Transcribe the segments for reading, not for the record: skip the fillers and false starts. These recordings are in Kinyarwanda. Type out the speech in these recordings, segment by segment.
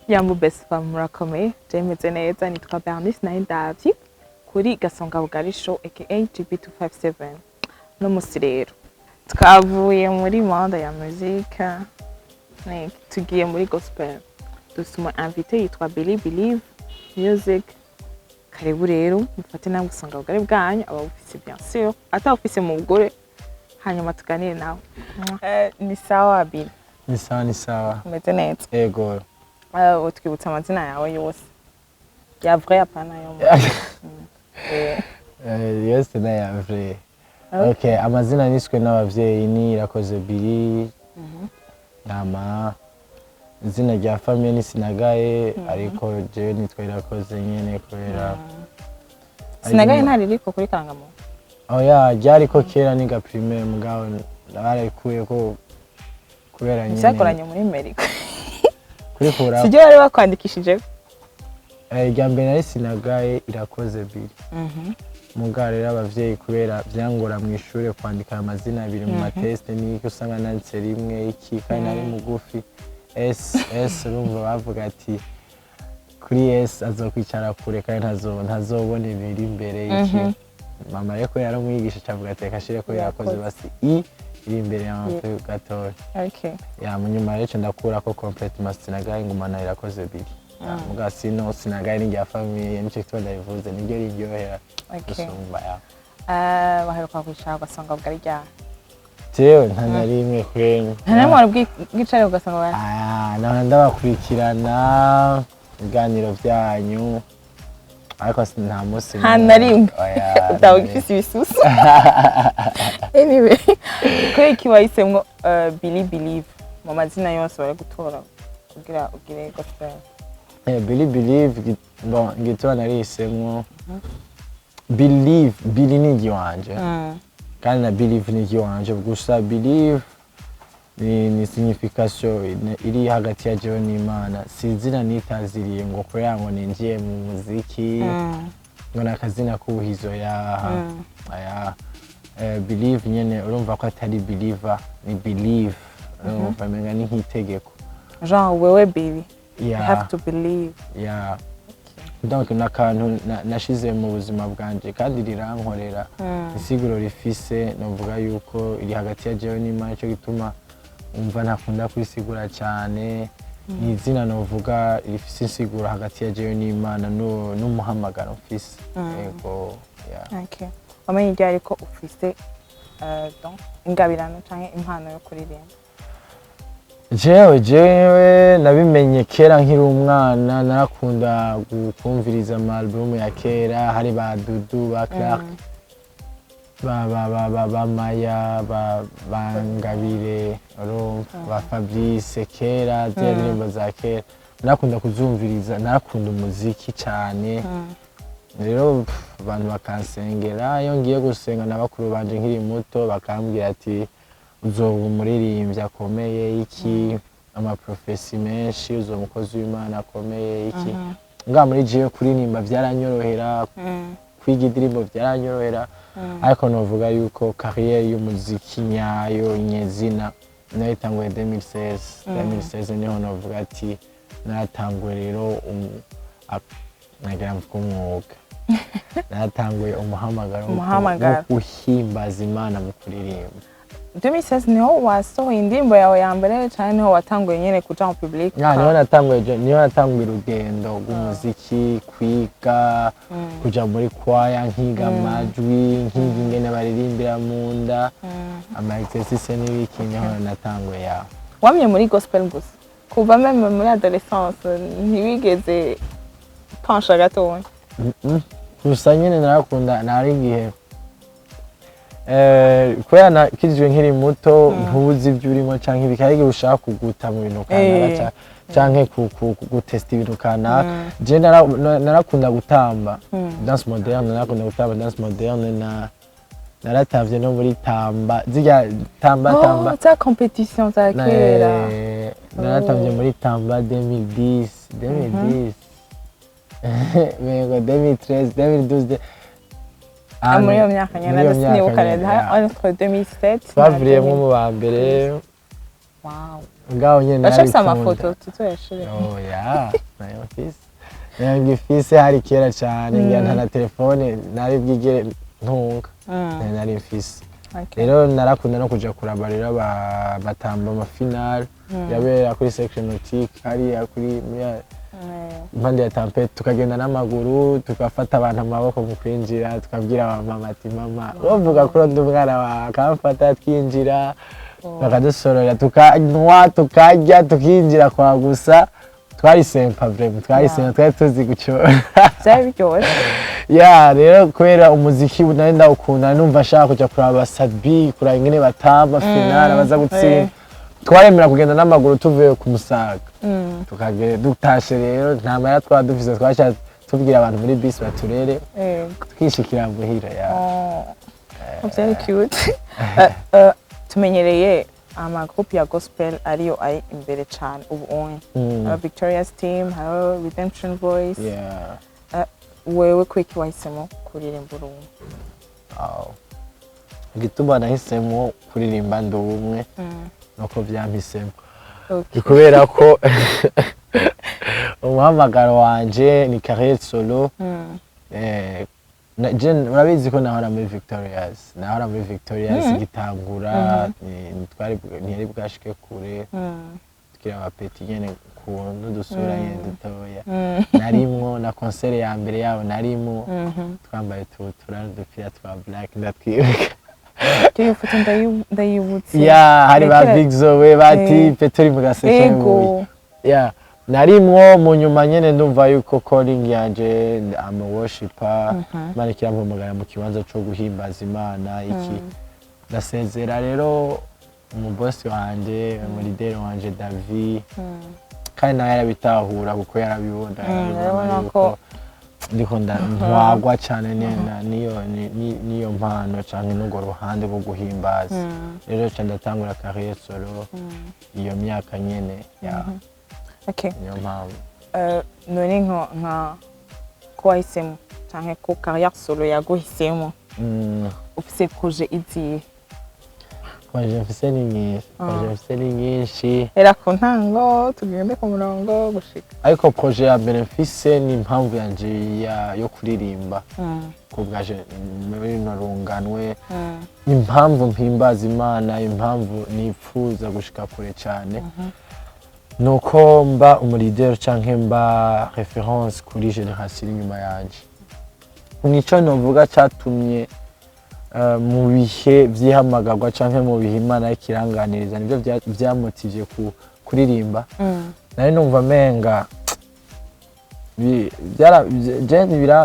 Yambu best fam murakomeye jemeze neza nitwa Bernice Naindavyi kuri Gasonga Bugari Show aka GB257 no musi rero twavuye muri monde ya musique tugiye muri gospel dusuma invité yitwa Believe Music karibu rero mufate namwe Gasonga Bugari bwanyu aba office bien sûr ata office mu bugore hanyuma tuganire nawe ni sawa Bill ni sawa umeze neza ego utwibutsa amazina yawe yose ya vrai apana yo yose na ya vrai okay amazina niswe n'abavyeyi ni Irakoze Billy nama izina rya famille ni Sinagaye ariko je nitwa Irakoze nyene kubera Sinagaye ntaririko kuri Kangamuntu oya ryariko kera niga primaire mugabo narekuye ko kubera nyene cyakoranye muri Amerika kuri kura sije bari bakwandikishije rya mbere nari Sinagaye Irakoze Billy mugabo rero abavyeyi kubera vyangora mu ishure kwandika amazina abiri mu mateste ni usanga nanditse rimwe iki kandi nari mugufi S rumva bavuga ati kuri S azokwicara kure kandi ntazobona ibiri imbere iki mama reko yaramwigisha cavuga ati kashire ko Irakoze basi I iri imbere y'amapfe gatoya okay ya munyuma rero ndakura ko complètement Sinagaye ngumana Irakoze Billy muga sino Sinagaye ni rya famille nico kitwa ndabivuze nibyo riryohera gusumba ya baheruka kwicara Gasonga Bugari rya jewe ntanarimwe kwenye ntamwe bwicare ugasanga bari nahora ndabakurikirana ibiganiro byanyu ariko nta munsi ntanarimwe utawe gifise ibisusu anyway kuri iki wahisemwo Believe mu mazina yose bari gutora kugira ugire gospel Believe bon ngitora narisemwo Billy ni giwanje kandi na Believe ni giwanje gusa Believe ni signification iri hagati ya jewe n'Imana sizina nitaziriye ngo kubera ngo ninjiye mu muziki ngo nakazina kuhizo aya Believe nyene urumva ko atari believer ni believe urumva ni nk'itegeko genre wewe baby you have to believe donc nakantu nashize mu buzima bwanje kandi rirankorera isiguro rifise novuga yuko iri hagati ya jewe n'Imana cyo gituma umva ntakunda kwisigura cyane ni izina novuga rifise isiguro hagati ya jewe n'Imana n'umuhamagaro mfise yego okay wamenye ryari ko ufise donc ingabirano canke impano yo kuririmba jewe nabimenye kera nkiri umwana narakunda gukumviriza album ya kera hari ba Dudu ba Clark ba Maya ba Ngabire ba Fabrice kera indirimbo za kera narakunda kuzumviriza narakunda umuziki cyane rero abantu bakansengera iyo ngiye gusenga n'abakuru banje nkiri muto bakambwira ati uzoba umuririmbyi akomeye iki amaprofesi menshi uzoba umukozi w'Imana akomeye iki nga muri jewe kuririmba byaranyorohera kwiga indirimbo byaranyorohera ariko novuga yuko carrière y'umuziki nyayo nyezina nayitanguye 2016 niho novuga ati natanguye rero nagira mfumwuga natanguye umuhamagaro wo guhimbaza Imana mu kuririmba 2016 niho wasohoye indirimbo yawe ya mbere cyane niho watanguye nyene kuja mu public niho natanguye urugendo rw'umuziki kwiga kuja muri kwaya nkiga amajwi nkiga ingene baririmbira mu nda ama exercice n'ibiki niho natanguye ya wamye muri gospel gusa kuva meme muri adolescence ntiwigeze pansha gatoya gusa nyene narakunda nari igihe kubera nakijwe nkiri muto ntuzi ibyo urimo canke ibikarige ushaka kuguta mu bintu kanaka canke gutesta ibintu kanaka je narakunda gutamba danse moderne narakunda gutamba danse moderne naratavye no muri tamba zirya tamba za competition za kera naratavye muri tamba 2010 mego 2013 2012 muri iyo myaka nyene sinibuka neza entre 2007 bavriyemo mu ba mbere wow ngaho nyene bashafise amafoto tuzoyashire oh ya nayo mfise nayo ngifise hari kera cyane ngira nta na telefone nari bwigere ntunga nari mfise rero narakunda no kuja kurabarira batamba amafinale yabera kuri section nautique hariya kuri impande ya Tampete tukagenda n'amaguru tukafata abantu amaboko mu kwinjira tukabwira mama ati mama uvuga ko ndi umwana wa kamfata twinjira bakadusorera tukanywa tukarya tukinjira kwa gusa twari sempa vraiment twari tuzi gucora byari biryoshye ya rero kubera umuziki nari ndawukunda numva nshaka kuja kuraba Sadbi kuraba ingene batamba finale baza gutsinda twaremera kugenda n'amaguru tuvuye ku Musaga tukagera dutashe rero nta mara twadufise twasha tubwira abantu muri bus baturere twishikira muhira ya very cute tumenyereye amagroupe ya gospel ariyo ari imbere cyane ubu Victoria's team haro Redemption Voice wewe kwiki wahisemo kuririmba urumwe igituma nahisemo kuririmba ndi umwe nuko byampisemo kubera ko umuhamagaro wanje ni carrière solo urabizi ko nahora muri Victoria's gitangura ntiyari bwashike kure tukira abapeti nyene kuntu dusura nyene dutoya narimwo na concert ya mbere yabo narimwo twambaye tutura n'udupira twa black ndatwibuka Kiyo foto ndayibutse ya hari ba Big Zoe bati Petri mugaseke ya narimwo mu nyuma nyene ndumva yuko calling yanje am a worshiper mane kirampamagara mu kibanza cyo guhimbaza Imana iki ndasezera rero mu boss wanje mu leader wanje David kandi nawe yarabitahura kuko yarabibona yuko ndiko ntwagwa cyane niyo mpano cyane n'ugo ruhande rwo guhimbaza rero cyane ndatangura carrière solo iyo myaka nyene ya okay niyo mpamvu none nka ko wahisemo cyane ko carrière solo yaguhisemo ufise projet izihe Kwaje mfise ni nyinshi era ku ntango tugende ku murongo gushika ariko projet ya mbere mfise ni impamvu yanje yo kuririmba ko bwaje muri narunganwe impamvu mpimbaza Imana impamvu nipfuza gushika kure cyane nuko mba umuleader canke mba reference kuri generation inyuma yanje nico novuga cyatumye mu bihe byihamagarwa canke mu bihe Imana ikiranganiriza nibyo byamotivye kuririmba nari numva menga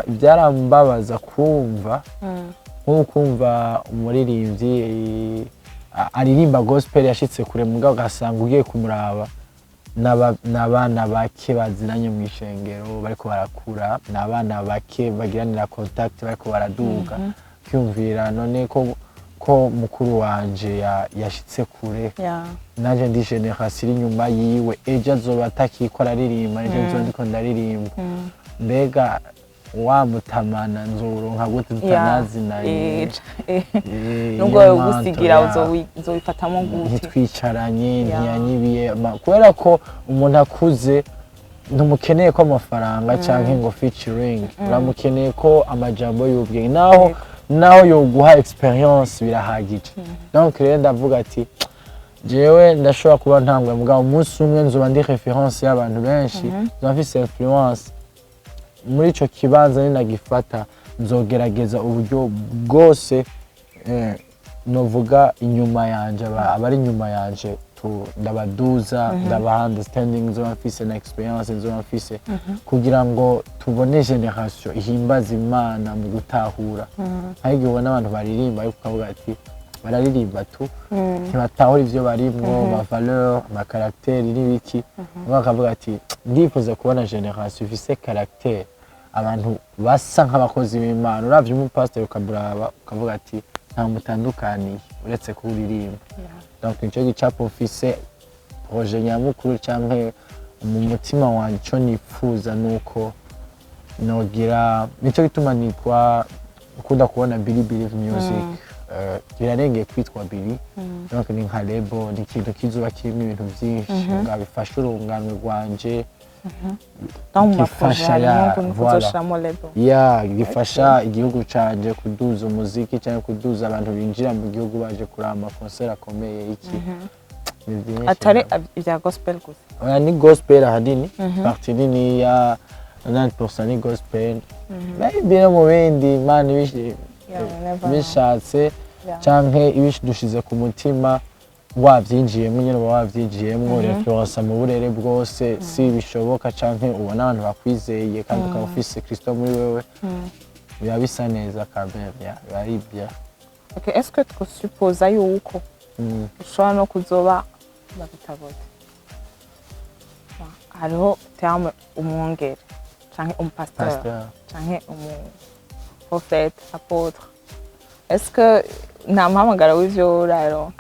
byarambabaza kumva nk'ukumva umuririmbyi aririmba gospel yashitse kure mugabo ugasanga ugiye kumuraba n'abana bake bazinanye mu ishengero bariko barakura n'abana bake bagiranira contact bariko baraduga kwiyumvira none ko mukuru wanje yashitse kure naje ndi generation inyuma yiwe ejo azoba atakikora aririmba ejo nzo ndiko ndaririmba mbega wamutamana nzoronka gute tutanazinanye nubwo gusigira uzobifatamo gute ntitwicaranye ntiyanyibiye kubera ko umuntu akuze ntumukeneye ko amafaranga canke ngo featuring uramukeneye ko amajambo y'ubwenge naho yoguha experience birahagije donc rero ndavuga ati jewe ndashobora kuba ntangwe mugabo umunsi umwe nzoba ndi reference y'abantu benshi nzoba mfise influence muri ico kibanza ninagifata nzogerageza uburyo bwose novuga inyuma yanje abari inyuma yanje ndabaduza ndabaha understanding nzoba mfise na experience nzoba mfise kugira ngo tubone generation ihimbaza Imana mu gutahura ahige ubona abantu baririmba ariko ukavuga ati bararirimba tu ntibatahura ivyo barimwo ma valeur ma caractère n'ibiki bakavuga ati ndifuza kubona generation ifise caractère abantu basa nk'abakozi b'Imana uravye umupastor ukaburaba ukavuga ati nta mutandukaniye uretse kuririmba donc nico gicapo mfise projet nyamukuru canke mu mutima wanje cyo nifuza nuko nogira nico gituma nitwa ukunda kubona Believe Music birarengeye kwitwa Billy donc ni nka label ni ikintu kizuba kirimo ibintu byinshi nga bifasha urunganwe rwanje gifasha gifasha igihugu canje kuduza umuziki cyangwa kuduza abantu binjira mu gihugu baje kuraba amakoncert akomeye iki atari ibya gospel gusa ni gospel ahanini partie nini ya 90% ni gospel maybe no mu bindi man bishatse canke ibishidushize ku mutima wavyinjiyemo nyene wavyinjiyemo reference mu burere bwose si bishoboka canke ubona abantu bakwizeye kandi ukaba ufise Kristo muri wewe biba bisa neza kabere bari bya. Okay, est-ce que tu supposes yuko ushobora no kuzoba babitagote hariho terme umwongere canke umupasteur canke umuprofete apôtre, est-ce que nta mpamagara w'ivyo rero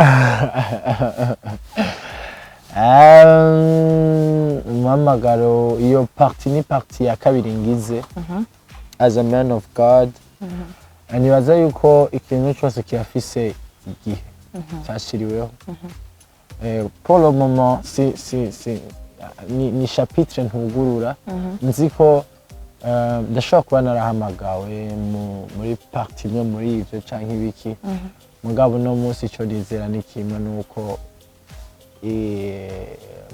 mpamagaro iyo partie ni partie ya kabiri ngize as a man of God nibaza yuko ikintu cyose kirafise igihe cyashiriweho pour le moment ni chapitre ntugurura nzi ko ndashobora kuba narahamagawe muri partie imwe muri ivyo canke ibiki mugabo no munsi ico nizera ni kimwe nuko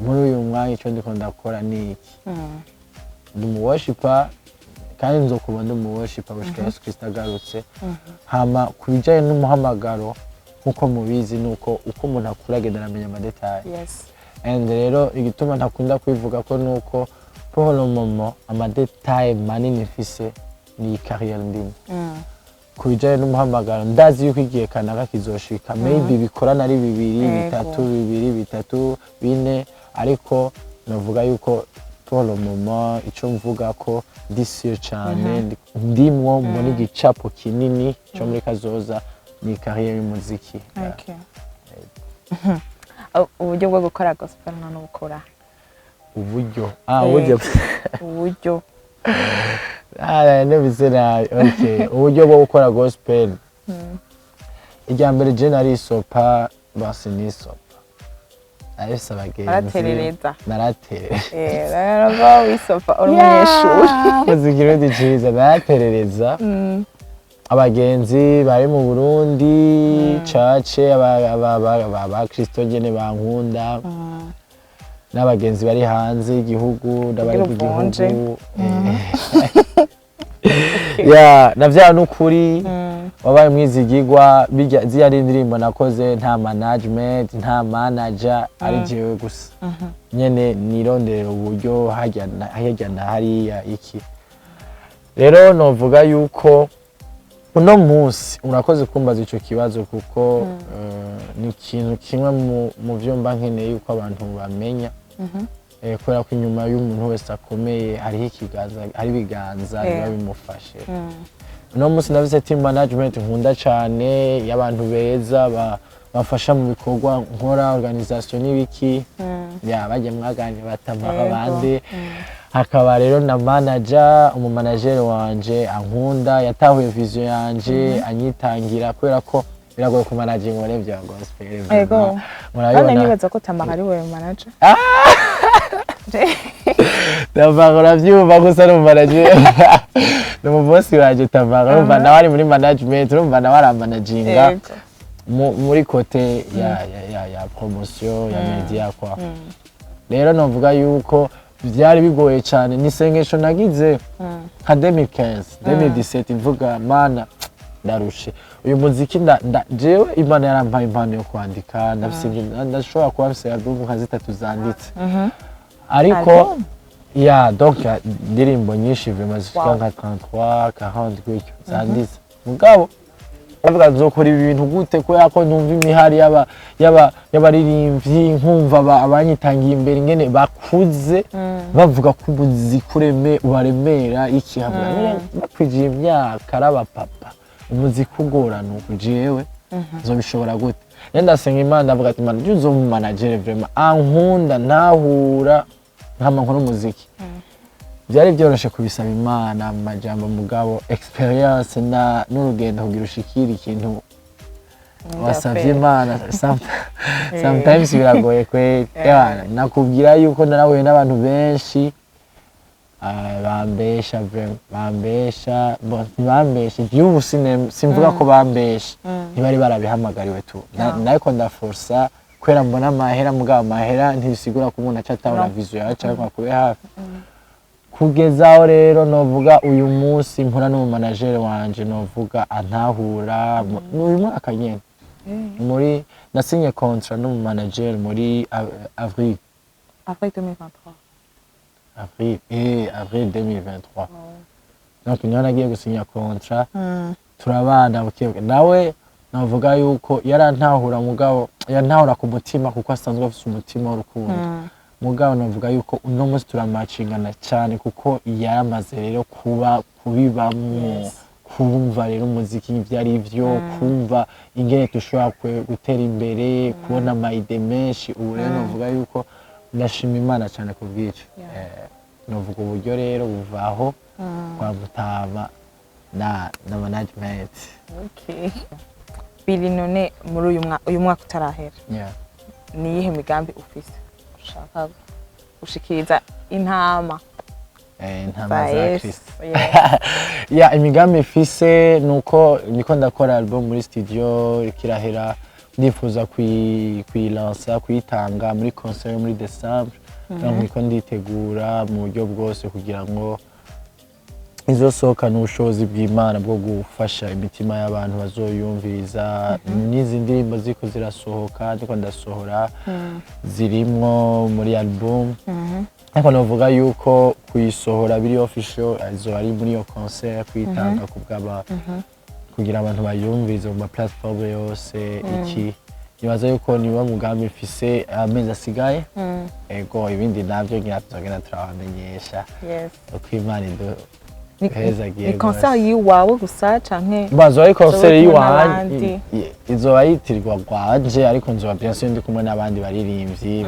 muri uyu mwanya ico ndiko ndakora ni iki ndi mu worshiper kandi nzokuba ndi mu worshiper gushika Yesu Kristo agarutse hama kubijanye n'umuhamagaro nkuko mubizi nuko uko umuntu akura agenda aramenya amadetaye and rero igituma ntakunda kwivuga ko nuko pour le moment amadetaye manini mfise ni carrière ndimo kubijanye n'umuhamagaro ndazi yuko igihe kanaka kizoshika maybe bikorana ari bibiri bitatu bine ariko navuga yuko pour le moment ico mvuga ko ndisiyo cyane ndimwo muri gicapo kinini cyo muri kazoza ni carrière y'umuziki. Okay. Uburyo bwo gukora gospel no bukora uburyo nebizera okay uburyo bwo gukora gospel ijya mbere jeune ari sopa basi ni sopa ayese abagenzi naraterereza wisopa umunyeshuri muzigiro diciza naraterereza abagenzi bari mu Burundi cace aba Kristo gene bankunda n'abagenzi bari hanze y'igihugu ndabari mu gihugu navya n'ukuri wabaye mwizigirwa bijya ziyari indirimbo nakoze nta management nta manager ari jewe gusa nyene nironderera uburyo hajya na hariya iki rero novuga yuko uno munsi urakoze kumbaza ico kibazo kuko ni ikintu kimwe mu vyumba nkeneye yuko abantu bamenya kubera ko inyuma y'umuntu wese akomeye hariho ikiganza hari ibiganza biba bimufashe uno munsi navise team management nkunda cane y'abantu beza bafasha mu bikorwa nkora organisation n'ibiki bajya mwaganye batamara abandi hakaba rero na manager umumanager wanje ankunda yatahuye vision yanje anyitangira kubera ko biragoye ku managing wone bya gospel ego murabona nibaza ko Tamara ari we manager Tamara byumva gusa no manager no boss wanje Tamara urumva nawe ari muri management urumva nawe ari managinga muri kote ya promotion ya media kwa rero novuga yuko byari bigoye cyane ni sengesho nagize nka 2015 2017 mvuga mana ndarushe uyu muziki jewe Imana yarampaye impano yo kwandika ndashobora kuba mfise album nka 3 zanditse ariko donc indirimbo nyinshi zifika nka 33 40 gutyo zanditse mugabo bavuga nzokora ibintu gute ko yako numva imihari y'abaririmbyi nkumva abanyitangiye imbere ngene bakuze bavuga ko umuziki ubaremera iki hamwe bakwigiye imyaka araba papa umuziki ugorana jewe nzobishobora gute ndasenga Imana ndavuga ati Imana uzo mu manager vraiment ankunda ntahura nkama nkora umuziki byari byoroshe kubisaba Imana amajambo mugabo experience n'urugendo kugira ushikira ikintu wasavye Imana sometimes biragoye kweli. Nakubwira yuko narahuye n'abantu benshi bambesha ntibambeshe igihugu simvuga ko bambesha ntibari barabihamagariwe tu nariko ndaforsa kwera mbona amahera mugabo amahera ntibisigura ko umuntu aca atabura vision yawe cyangwa kube hafi kugezaho rero novuga uyu munsi mpura n'umumanagere wanje novuga antahura uyu mwaka nyene muri nasinye contrat n'umumanagere muri avril 2023 avril 2023 donc niho nagiye gusinya contrat turabana bukebuke nawe navuga yuko yarantahura mugabo yantahura ku mutima kuko asanzwe afite umutima w'urukundo mugabo navuga yuko uno munsi turamacingana cyane kuko yaramaze rero kubibamwo kumva rero umuziki ivyari byo kumva ingene dushobora gutera imbere kubona amayide menshi ubu rero navuga yuko ndashima Imana cyane ku bw'icyo novuga uburyo rero buvaho kwa Mutama na management. Okay. Bili none muri uyu mwaka utarahera ni yihe migambi ufise ushaka gushikiriza intama za Kristo? Imigambi mfise nuko niko ndakora album muri studio ikirahera ndifuza kuyilansa kuyitanga muri concert muri December donc niko nditegura mu buryo bwose kugira ngo izosohoka n'ubushobozi bw'Imana bwo gufasha imitima y'abantu bazoyumviriza n'izi ndirimbo ziko zirasohoka ndiko ndasohora zirimwo muri album ariko novuga yuko kuyisohora biri official izo ari muri iyo concert kuyitanga kubw'aba kugira abantu bayumvirize mu ma platform yose iki nibaza yuko niba mugambi mfise amezi asigaye ego ibindi navyo ngira tuzogenda turabamenyesha uko Imana ni concert yiwawe gusa canke bazo ari concert yiwanje izoba yitirirwa gwanje ariko nzoba bien sûr ndi kumwe n'abandi baririmbyi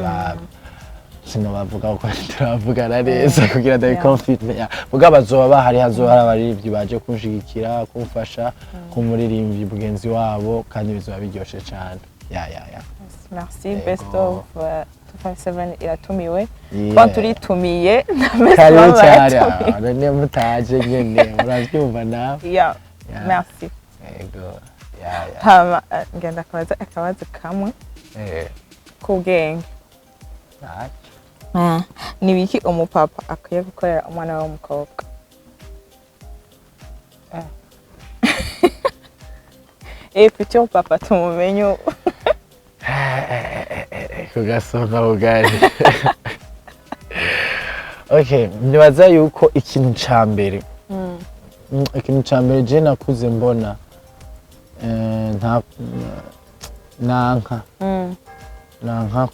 sino bavuga ko turavugana neza kugira ndabe confident vuga bazoba bahari hazoba hari abaririmbyi baje kunshigikira kumfasha kumuririmbyi bugenzi wabo kandi bizoba biryoshe cyane merci best of 257 iratumiwe kandi turitumiye kare cyane ne mutaje nyene muravyumva nawe merci hama ngenda akabazo kamwe kubwenge ni biki umupapa akwiye gukorera umwana we w'umukobwa? Futur papa tumumenye kugasonga bugari. Okay, nibaza yuko ikintu ca mbere je nakuze mbona nanka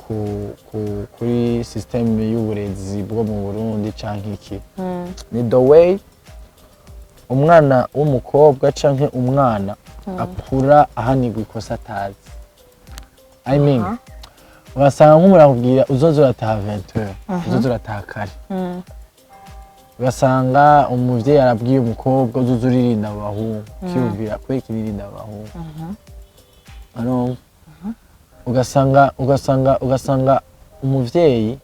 kuri system y'uburezi bwo mu Burundi canke iki ni the way umwana w'umukobwa canke umwana akura ahanirwa ikosa atazi. I mean ugasanga nk'umuntu akubwira uzoza urataha 20h uzoza urataha kare ugasanga umuvyeyi arabwiye umukobwa uzoza uririnda abahungu kiyumvira kwe kiririnda abahungu ugasanga umuvyeyi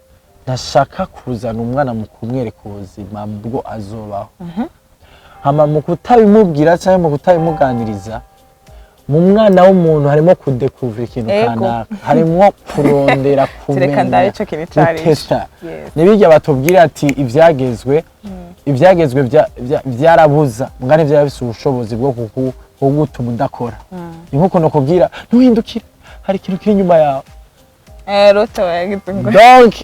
ntashaka kuzana umwana mu kumwereka ubuzima bwo azobaho hama mu kutabimubwira cyangwa mu kutabimuganiriza mu mwana w'umuntu harimo kudekuvura ikintu kanaka harimo kurondera kumenya gutesta nibijya batubwira ati ivyagezwe byarabuza mugane byarabise ubushobozi bwo gutuma udakora inkuko no kubwira ntuhindukire hari ikintu kiri inyuma yawe roto yagize ngo donc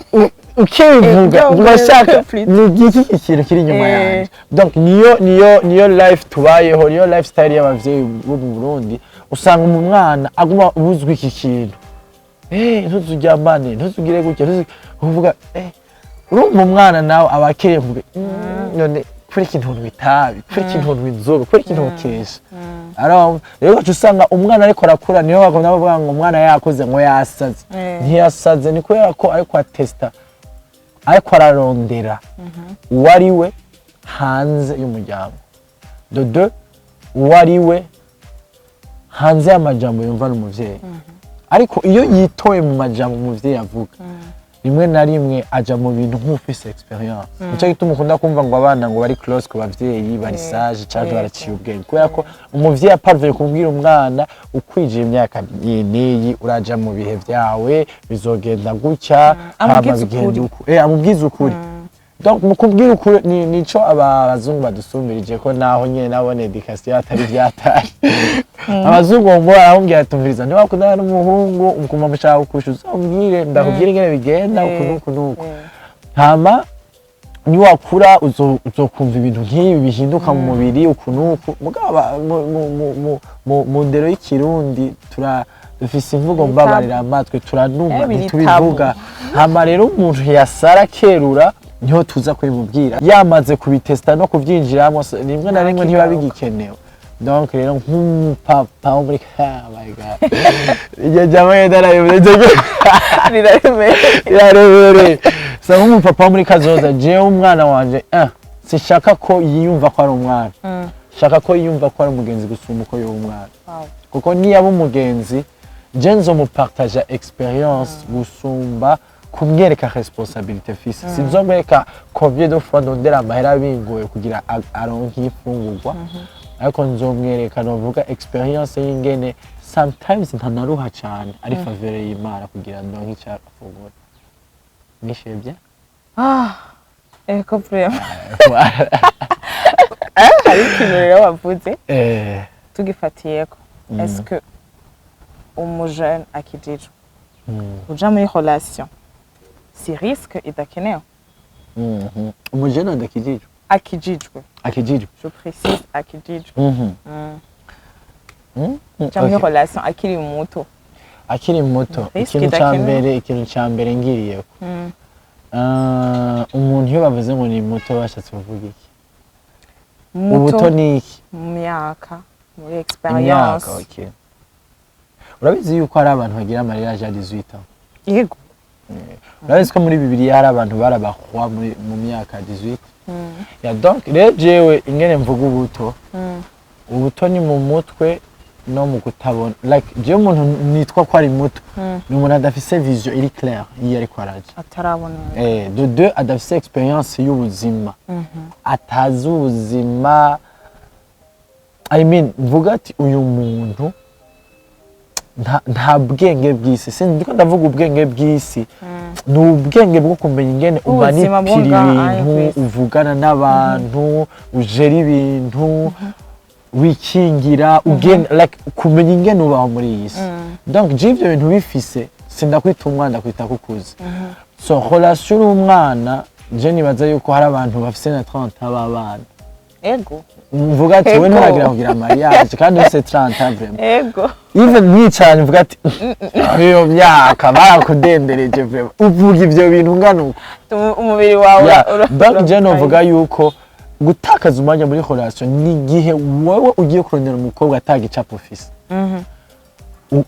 ukivuga ugashaka ni iki kintu kiri inyuma yanjye donc niyo life tubayeho niyo lifestyle y'abavyeyi bo mu Burundi usanga mu mwana aguma ubuzwi iki kintu ntuzujyambane ntuzugire gutya uvuga urumva umwana nawe abakeye mvuga none kuri ikintu bitabi kuri ikintu inzoga kuri ikintu kesha rero gacu usanga umwana ariko arakura niyo bagomba bavuga ngo umwana yakoze ngo yasaze ntiyasaze ni kubera ko ariko atesta ariko ararondera uwariwe hanze y'umuryango dodo uwariwe hanze y'amajambo yumva n'umuvyeyi ariko iyo yitoye mu majambo umuvyeyi avuga rimwe na rimwe aja mu bintu nk'ufise experience nico gituma ukunda kumva ngo abana ngo bari close ku bavyeyi bari sage cyangwa baraciye ubwenge kubera ko umuvyeyi aparveye kubwira umwana ukwije imyaka niyi uraja mu bihe vyawe bizogenda gutya hama bigenda uko amubwiza ukuri donc mukubwira ukuri nico abazungu badusumbirije ko naho nyene nabone education atari vyatari abazungu ngo arambwira atumviriza niba wakundana n'umuhungu ukumva mushaka kushuza umbwire ndakubwira ingene bigenda ukuntu hama ni wakura uzokumva ibintu nk'ibi bihinduka mu mubiri ukuntu mugaba mu ndero y'ikirundi dufise imvugo mbabarira amatwe turanuma ntitubivuga hama rero umuntu yasara kerura niho tuza kubimubwira yamaze kubitesta no kuvyinjiramo rimwe na rimwe ntiba bigikenewe donc rero nk'umupapa wo muri my god iryo jambo yedarabivuze riraremereye so nk'umupapa wo muri kazoza jewe umwana wanje sishaka ko yiyumva ko ari umwana shaka ko yiyumva ko ari umugenzi gusumba uko yoba umwana kuko niyaba umugenzi je nzomupartager experience gusumba kumwereka responsabilité fils sinzomwereka combien de fois ndondera amahera bingoye kugira aronke ifungurwa ariko nzomwereka novuga experience y'ingene sometimes ntanaruha cyane ari favere y'Imana kugira ndonke icyafungura nishebye eko vraiment hari ikintu rero wavuze tugifatiyeko est-ce que jeune akijijwe uja muri relation si risque idakenewe umujene adakijijwe akijijwe je précise akijijwe uja muri relation akiri muto ikintu ca mbere ngiriyeko umuntu iyo bavuze ngo ni muto bashatse kuvuga iki ubuto ni iki mu myaka muri experience urabizi yuko hari abantu bagira mariage à 18 ans yego urabizi ko muri Bibiliya hari abantu barabahwa mu myaka 18 ya donc rero jewe ingene mvuga ubuto ni mu mutwe no mu kutabona like jewe umuntu nitwa ko ari muto ni umuntu adafise vision iri claire iyo ariko araje atarabona de deux adafise experience y'ubuzima atazi ubuzima I mean mvuga ati uyu muntu nta bwenge bw'isi sindiko ndavuga ubwenge bw'isi ni ubwenge bwo kumenya ingene umanipira ibintu uvugana n'abantu ujera ibintu wikingira like kumenya ingene ubaho muri iyi si donc je ivyo bintu bifise sindakwita umwana ndakwita kukuze so relation y'umwana je nibaza yuko hari abantu bafise na 30 abana ego mvuga ati we nturagira kugira mariage kandi ufise 30 vraiment ego even mwicanye mvuga ati iyo myaka barakudendereje vraiment uvuga ivyo bintu ngana uko umubiri wawe donc je novuga yuko gutakaza umwanya muri relation ni gihe wowe ugiye kurondera umukobwa atagicapo ufise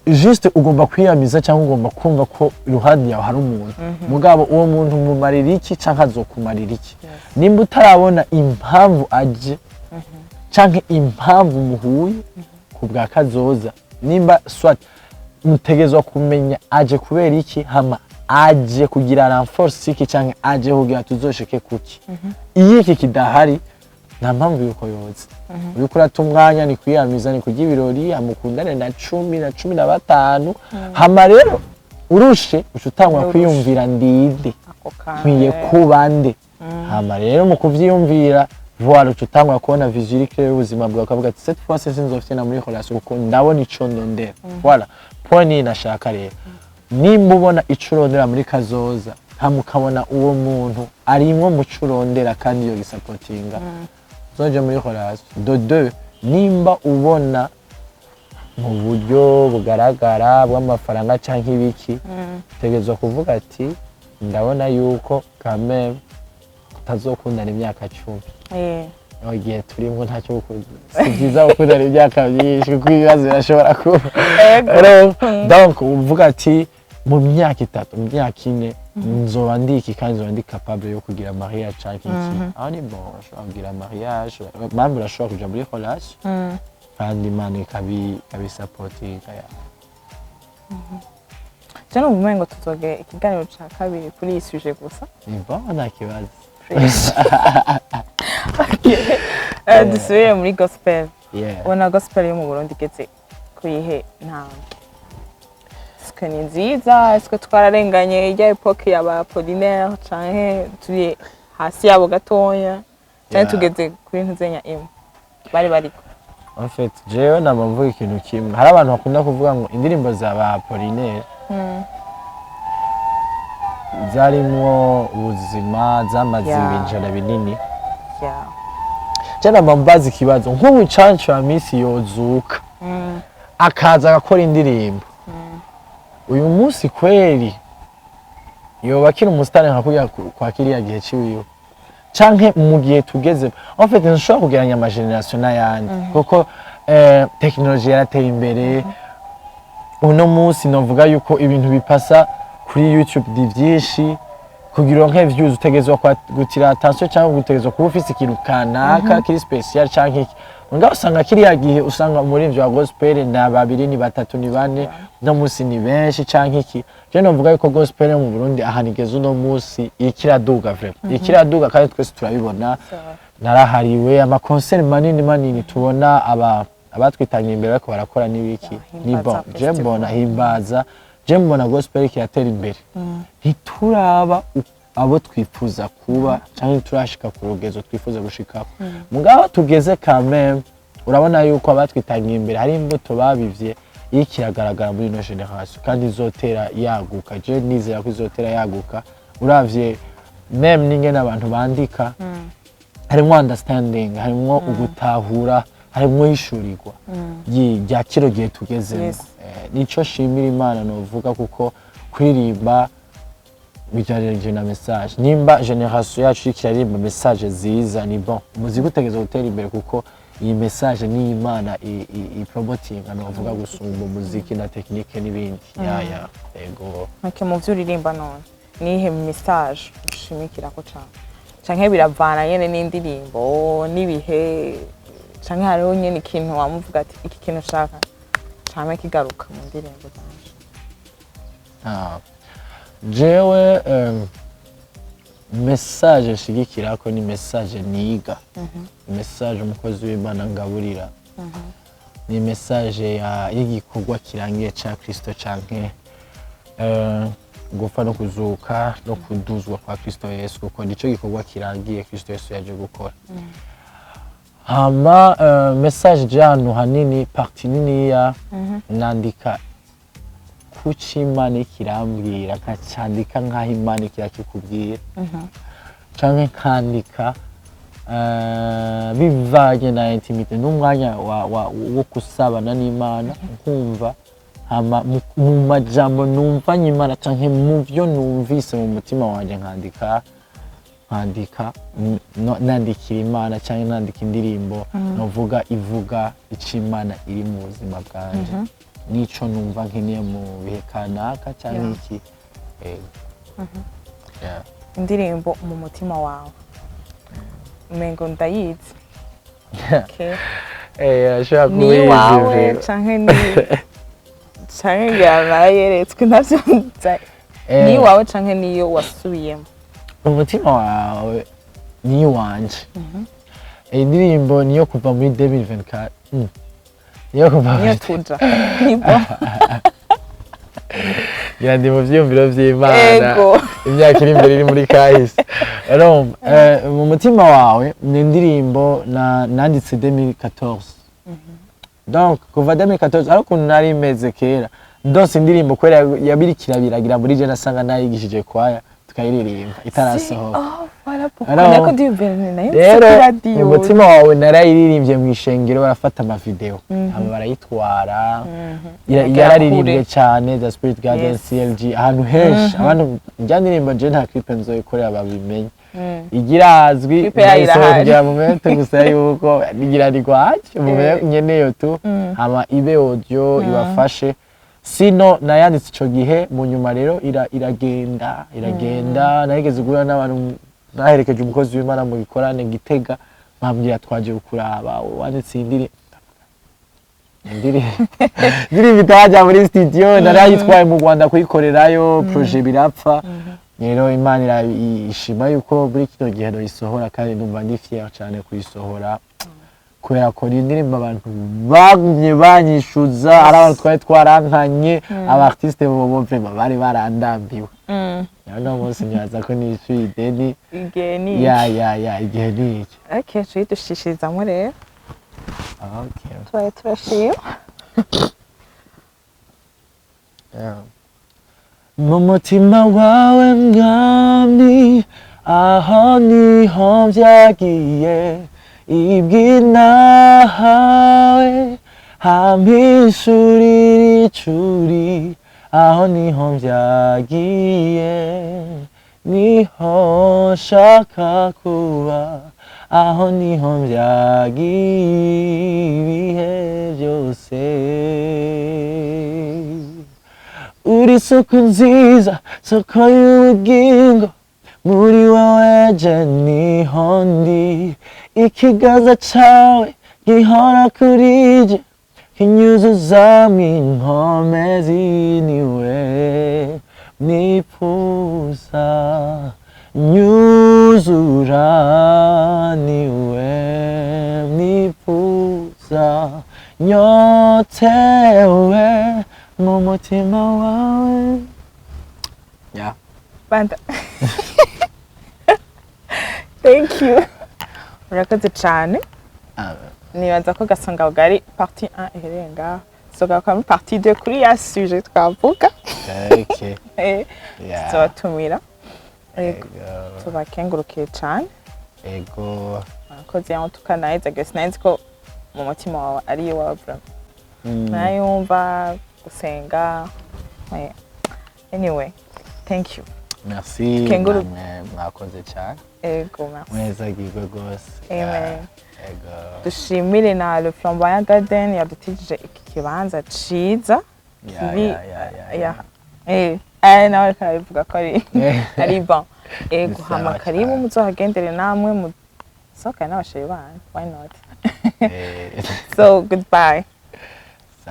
juste ugomba kwiyamiza cyangwa ugomba kumva ko iruhande yawe hari umuntu mugabo uwo muntu mumarira iki cyangwa azokumarira iki nimba utarabona impamvu aje cyangwa impamvu muhuye ku bwa kazoza nimba swat mutegezwa kumenya aje kubera iki hama aje kugira renforce iki cyangwa aje kugira tuzoshike kuki iyo iki kidahari nta mpamvu yuko yoza uriko urata umwanya ni kwiyamiza ni kurya ibirori amukundane na 10 na 15 hama rero urushe utangwa kwiyumvira ndinde nkwiye kuba nde hama rero mu kuvyiyumvira voilà utangwa kubona visualique y'ubuzima bwawe ukavuga ati cette fois sinzofite muri relation kuko ndabona ico ndondera voilà point nashaka rero nimba ubona ico urondera muri kazoza hamukabona uwo muntu arimwo mu cyo urondera kandi yo gisapotinga zoje muri relation de deux nimba ubona mu buryo bugaragara bw'amafaranga cyangwa ibiki tegezwa kuvuga ati ndabona yuko quand même utazokundana imyaka 10 igihe turimo ntacyo gukora si byiza gukundana imyaka myinshi kuko ibibazo birashobora kuba donc uvuga ati mu myaka 3 mu myaka 4 nzoba ndiki kandi nzoba ndi capable yo kugira mariage cyangwa iki aho ni bon ushobora kugira mariage même urashobora kuja muri relation kandi Imana ikabisapotinga. Jana ubumengo tuzoge ikiganiro ca kabiri kuri iyi suje gusa. Nta kibazo. Dusubire muri gospel. Yeah. Ubona gospel yo mu Burundi igeze kuyihe ntambwe? Eske ni nziza? Eske twararenganye ijya epoke y'aba Apollinaire canke turi hasi yabo gatoya? Canke tugeze kuri ntuzenya imwe? Bari bariko. En fait, jewe namvuga ikintu kimwe. Hari abantu bakunda kuvuga ngo indirimbo z'aba Apollinaire zarimwo ubuzima, zamaze ibinjana binini. Jana mambaza ikibazo nk'ubu Cancu wa Miss yozuka akaza agakora indirimbo uyu munsi kweli yoba akiri umusitani nka kurya kwa kiriya gihe ciwiwe canke mu gihe tugeze en fait nshobora kugeranya ama generation n'ayandi kuko technology yarateye imbere uno munsi novuga yuko ibintu bipasa kuri YouTube di vyinshi kugira nke views utegezwa kwa gutira attention cyangwa gutegezwa kuba ufise ikintu kanaka kiri special canke ngaho usanga kiriya gihe usanga umuririmbyi wa gospel na babiri ni batatu ni bane no munsi ni benshi canke iki je novuga yuko gospel mu Burundi ahanigeze uno munsi ikiraduga vraiment ikiraduga kandi twese turabibona narahariwe ama concert manini tubona abatwitanye imbere ariko barakora nibiki ni bon je mbona himbaza je mbona gospel kiratera imbere ntituraba abo twifuza kuba cyangwa turashika ku rugezo twifuza gushikako mugaho tugeze quand même urabona yuko abatwitangiye imbere hari imbuto babivye ikiragaragara muri no generation kandi izotera yaguka je nizera ko izotera yaguka uravye même ninge n'abantu bandika harimo understanding harimo ugutahura harimo ishurirwa ya kiro gihe tugezemo nico shimira Imana novuga kuko kuririmba bijanye na message nimba generation yacu ikiririmba message ziza ni bon muziki utegeza gutera imbere kuko iyi message ni Imana i promoting novuga gusumba muziki na technique n'ibindi yego make mu vyuririmba none nihe message ushimikira ko canke biravana nyene n'indirimbo nibihe canke hariho nyene ikintu wamuvuga ati iki kintu shaka cyane kigaruka mu ndirimbo zanje jewe message shigikira ko ni message niga message umukozi w'Imana ngaburira ni message y'igikorwa kirangiye ca Kristo canke gupfa no kuzuka no kuduzwa kwa Kristo Yesu kuko nico gikorwa kirangiye Kristo Yesu yaje gukora hama message janu hanini parti nini ya nandika kuki Imana ikirambwira nkacandika nkaho Imana kirakikubwira canke kandika bivanye na intimite n'umwanya wo kusabana n'Imana nkumva hama mu majambo numva Imana canke mu byo numvise mu mutima wanje nkandika nandikira Imana canke nandika indirimbo novuga ivuga ic'Imana iri mu buzima bwanje nico numva nkeneye mu bihe kanaka cyangwa iki indirimbo mu mutima wawe umengo ndayizi ashobora kuba ni wawe canke ni canke yarayeretswe ntavyo ni wawe canke niyo wasubiyemo umutima wawe ni wanje indirimbo niyo kuva muri 2024 niyo tuja nibo yandi mu vyumviro vy'Imana imyaka iri imbere iri muri kahise mu mutima wawe ni indirimbo nanditse 2014 donc kuva 2014 ariko nari meze kera ndose indirimbo kwera yabirikira biragira muri je nasanga nayigishije kwaya tukayiririmba itarasohoka rero umutima wawe narayiririmbye mu ishengero barafata ama video hama barayitwara yararirimbye cyane The Spirit Garden CLG ahantu henshi abantu njyandirimba je nta clip nzoyikorera babimenye igirazwi isohora mu momento gusa yuko nigira rigwaje mu nyeneyo tu hama ibe audio ibafashe sino nayanditse ico gihe mu nyuma rero iragenda narigeze guhura n'abantu naherekeje umukozi w'Imana mu bikorane Gitega bambwira twaje kuraba wanditse indirimbo indirimbo itajya muri studio narayitwaye mu Rwanda kuyikorerayo projet birapfa rero Imana ishima yuko muri kino gihe isohora kandi numva ndi fier cyane kuyisohora kubera ko indirimbo abantu bagumye banyishuza ari abantu twari twarankanye aba artiste bo bari barandambiwe no munsi nyaza ko nishyuye ideni igihe ni ya igihe ni iki okay turi dushishirizamo rero okay twari turashima mu mutima wawe mwami aho niho byagiye ibwinahawe hampishurira icuri aho niho byagiye niho nshaka kuba aho niho byagiye ibihe byose uri soko nziza soko y'ubugingo muri wowe je niho ndi ikiganza cawe gihora kuri je kinyuzuzamwo inkomezi niwe nifuza nyuzura niwe nifuza nyotewe mu mutima wawe yeah. Banda. Thank you. Urakoze cyane. Nibaza ko gasonga ugari partie 1 iherenga. Soga kwa partie 2 kuri ya sujet twavuga. Okay. Yeah. Tubatumira. Ego. Tubakengurukiye cyane. Ego. Urakoze yaho tukanaiza guess nzi ko mu mutima wawe ari iwawe bro. Nayumva gusenga. Anyway, thank you. Merci. Mwakoze cyane. Ego, merci. Mweza gigwe gose. Amen. Ego. Dushimire na Le Flamboyant Garden yadutijije iki kibanza ciza. Nawe karabivuga ko ari bon. Ego, hama karibu muzohagendere namwe mu soka n'abashayi banyu. Why not? So, goodbye. So